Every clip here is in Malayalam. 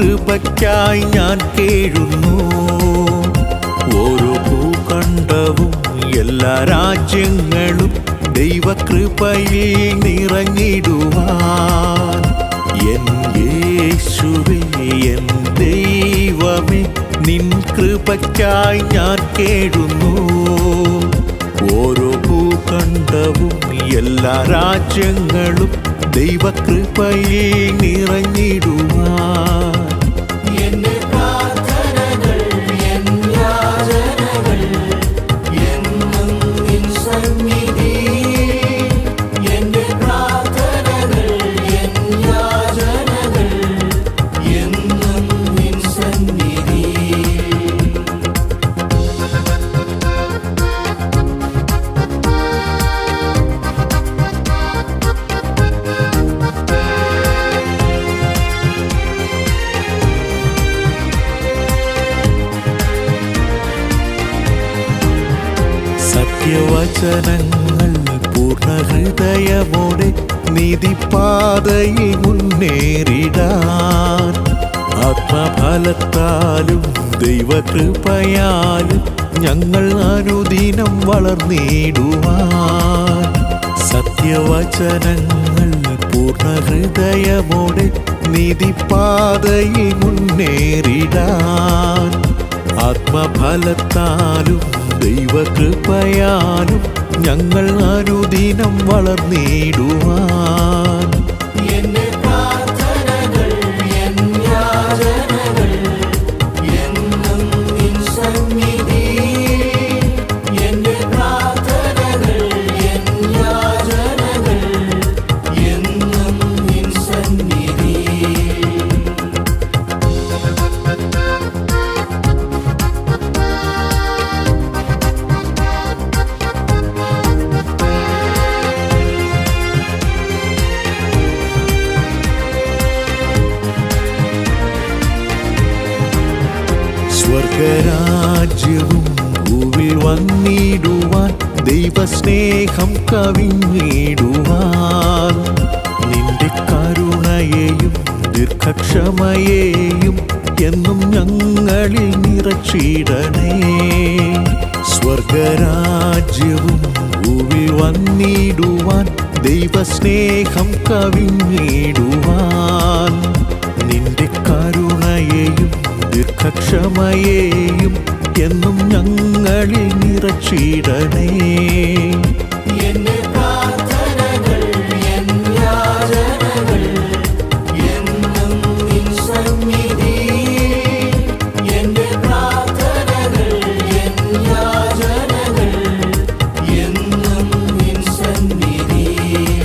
കൃപയ്ക്കായി ഞാൻ കേഴുന്നു. ഓരോ ഭൂഖണ്ഡവും എല്ലാ രാജ്യങ്ങളും ദൈവകൃപയിൽ നിറഞ്ഞിടുവാൻ എൻ യേശുവേ എൻ ദൈവമേ നിൻ കൃപയ്ക്കായി ഞാൻ കേഴുന്നു. ഓരോ ഭൂഖണ്ഡവും എല്ലാ രാജ്യങ്ങളും ദൈവകൃപയിൽ നിറഞ്ഞിടുവാൻ എന്റെ പ്രാർത്ഥനകൾ എൻ യാചനകൾ എന്നും നിൻ സന്നിധിയിൽ. എന്റെ പ്രാർത്ഥനകൾ എൻ യാചനകൾ എന്നും നിൻ സന്നിധിയിൽ. സത്യവചനങ്ങൾ പൂർണ്ണഹൃദയമോടെ നീതിപാതയിൽ മുന്നേറിടാൻ ആത്മഫലത്താലും ദൈവകൃപയാലും ഞങ്ങൾ അനുദിനം വളർന്നിടുവാൻ. സത്യവചനങ്ങൾ പൂർണ്ണഹൃദയമോടെ നീതിപാതയിൽ മുന്നേറിടാൻ ആത്മഫലത്താലും ദൈവകൃപയാലും ഞങ്ങൾ അനുദിനം വളർന്നിടുവാൻ എന്റെ പ്രാർത്ഥനകൾ എൻ യാചനകൾ എന്നും നിൻ സന്നിധിയിൽ. എന്റെ പ്രാർത്ഥനകൾ എൻ യാചനകൾ എന്നും നിൻ സന്നിധിയിൽ. സ്വർഗരാജ്യവും ഭൂവിൽ വന്നിടുവാൻ ദൈവസ്നേഹം കവിഞ്ഞിടുവാൻ നിന്റെ കരുണയെയും ദീർഘക്ഷമയെയും എന്നും ഞങ്ങളിൽ നിറച്ചിടണേ. സ്വർഗരാജ്യവും ഭൂവിൽ വന്നിടുവാൻ ദൈവസ്നേഹം കവിഞ്ഞിടുവാൻ നിന്റെ കരുണയെയും ദീർഘക്ഷമയെയും എന്നും ഞങ്ങളിൽ നിറച്ചിടണേ. എന്റെ പ്രാർത്ഥനകൾ എൻ യാചനകൾ എന്നും നിൻ സന്നിധിയിൽ. എന്റെ പ്രാർത്ഥനകൾ എൻ യാചനകൾ എന്നും നിൻ സന്നിധിയിൽ.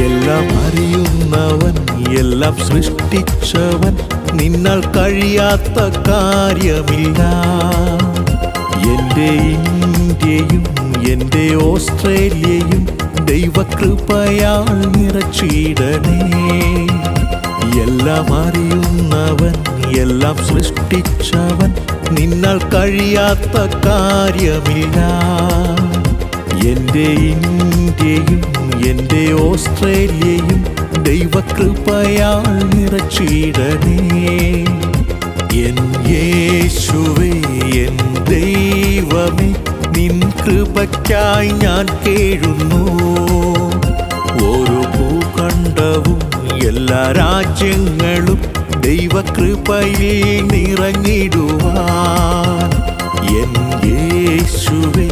എല്ലാം അറിയുന്നവൻ എല്ലാം സൃഷ്ടിച്ചവൻ നിന്നാൽ കഴിയാത്ത കാര്യമില്ല. എൻ്റെ ഇന്ത്യയും എൻ്റെ ഓസ്ട്രേലിയയും ദൈവകൃപയാൽ നിറച്ചിടണേ. എല്ലാം അറിയുന്നവൻ എല്ലാം സൃഷ്ടിച്ചവൻ നിന്നാൽ കഴിയാത്ത കാര്യമില്ല. എൻ്റെ ഇന്ത്യയും എൻ്റെ ഓസ്ട്രേലിയയും ദൈവകൃപയാൽ നിറച്ചിടണേ. എൻ യേശുവേ എൻ ദൈവമേ നിൻ കൃപയ്ക്കായി ഞാൻ കേഴുന്നു. ഓരോ ഭൂഖണ്ഡവും എല്ലാ രാജ്യങ്ങളും ദൈവകൃപയിൽ നിറഞ്ഞിടുവാൻ എൻ യേശുവേ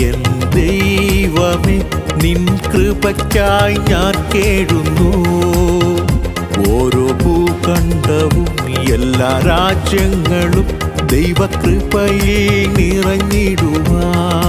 എൻ ദൈവമേ നിൻ കൃപയ്ക്കായി ഞാൻ കേഴുന്നു. ഓരോ ഭൂഖണ്ഡവും എല്ലാ രാജ്യങ്ങളും ദൈവകൃപയിൽ നിറഞ്ഞിടുവാൻ